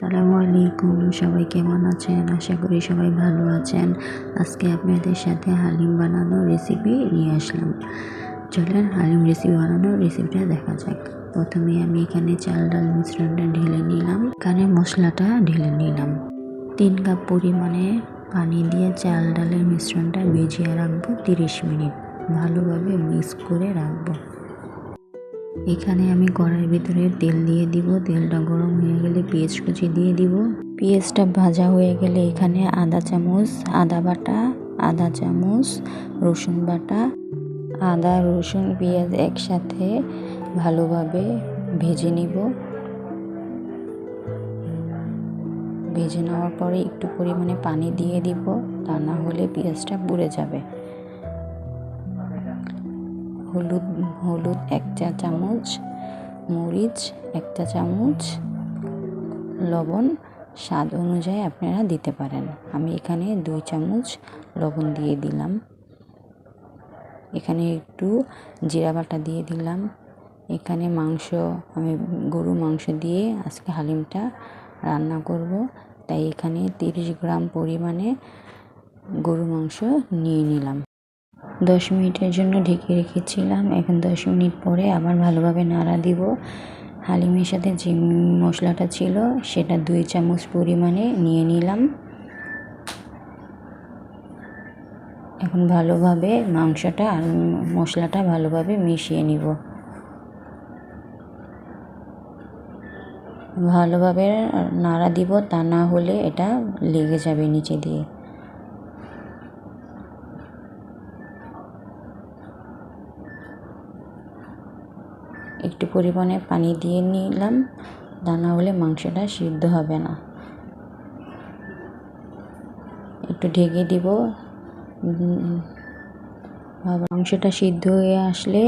আসসালামু আলাইকুম, সবাই কেমন আছেন? আশা করি সবাই ভালো আছেন। আজকে আপনাদের সাথে হালিম বানানোর রেসিপি নিয়ে আসলাম। চলেন হালিম বানানোর রেসিপিটা দেখা যাক। প্রথমে আমি এখানে চাল ডাল মিশ্রণটা ঢেলে নিলাম। এখানে মশলাটা ঢেলে নিলাম। 3 কাপ পরিমাণে পানি দিয়ে চাল ডালের মিশ্রণটা ভিজিয়ে রাখবো 30 মিনিট। ভালোভাবে মিক্স করে রাখবো। এখানে আমি কড়াইয়ের ভিতরে তেল দিয়ে দিব। তেলটা গরম হয়ে গেলে পেঁয়াজ কুচি দিয়ে দিব। পেঁয়াজটা ভাজা হয়ে গেলে এখানে আধা চামচ আদা বাটা, আধা চামচ রসুন বাটা, আদা রসুন পেঁয়াজ একসাথে ভালোভাবে ভেজে নিব। ভেজে নেওয়ার পরে একটু পরিমাণে পানি দিয়ে দিব, তা না হলে পেঁয়াজটা পুড়ে যাবে। হলুদ 1 চা চামচ, মরিচ 1 চা চামচ, লবণ স্বাদ অনুযায়ী আপনারা দিতে পারেন। আমি এখানে 2 চামচ লবণ দিয়ে দিলাম। এখানে একটু জিরা বাটা দিয়ে দিলাম। এখানে আমি গরু মাংস দিয়ে আজকে হালিমটা রান্না করব, তাই এখানে 30 গ্রাম পরিমাণে গরু মাংস নিয়ে নিলাম। 10 মিনিটের জন্য ঢেকে রেখেছিলাম। এখন 10 মিনিট পরে আবার ভালোভাবে নাড়া দিব। হালিমের সাথে যে মশলাটা ছিল সেটা 2 চামচ পরিমাণে নিয়ে নিলাম। এখন ভালোভাবে মাংসটা আর মশলাটা ভালোভাবে মিশিয়ে নিব। ভালোভাবে নাড়া দিব, তা না হলে এটা লেগে যাবে নিচে দিয়ে। একটু পরিমাণে পানি দিয়ে নিলাম, তা না হলে মাংসটা সিদ্ধ হবে না। একটু ঢেকে দিব। মাংসটা সিদ্ধ হয়ে আসলে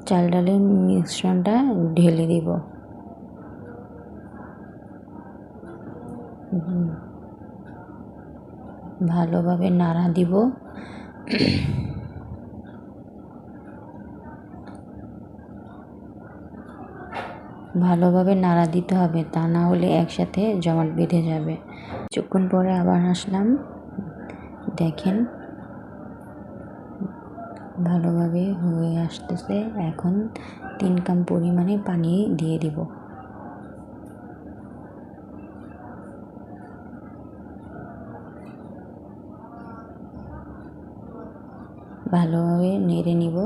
চাল ডালের মিশ্রণটা ঢেলে দিব। ভালোভাবে নাড়া দিব। ভালোভাবে নাড়া দিতে হবে, তা না হলে একসাথে জমাট বেঁধে যাবে। কিছুক্ষণ পরে আবার আসলাম। দেখেন ভালোভাবে হয়ে আসতেছে। এখন 3 কাপ পরিমাণে পানি দিয়ে দিব। ভালোভাবে নেড়ে নিব।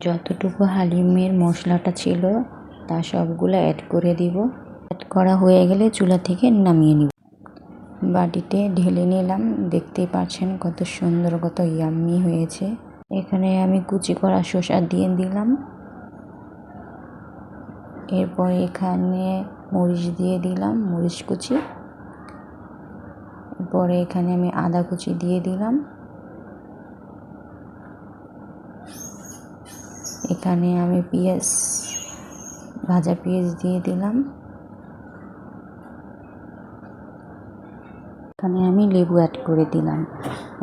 যতটুকু হালিমের মশলাটা ছিল তা সবগুলো অ্যাড করে দিব। অ্যাড করা হয়ে গেলে চুলা থেকে নামিয়ে নিব। বাটিতে ঢেলে নিলাম। দেখতেই পাচ্ছেন কত সুন্দর, কত ইয়াম্মি হয়েছে। এখানে আমি কুচি করা শসা দিয়ে দিলাম। এরপর এখানে মরিচ দিয়ে দিলাম, মরিচ কুচি। পরে এখানে আমি আদা কুচি দিয়ে দিলাম। এখানে আমি ভাজা পেঁয়াজ দিয়ে দিলাম। এখানে আমি লেবু অ্যাড করে দিলাম।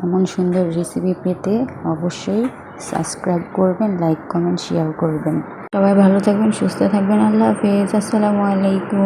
এমন সুন্দর রেসিপি পেতে অবশ্যই সাবস্ক্রাইব করবেন, লাইক কমেন্ট শেয়ার করবেন। সবাই ভালো থাকবেন, সুস্থ থাকবেন। আল্লাহ হাফেজ। আসসালামু আলাইকুম।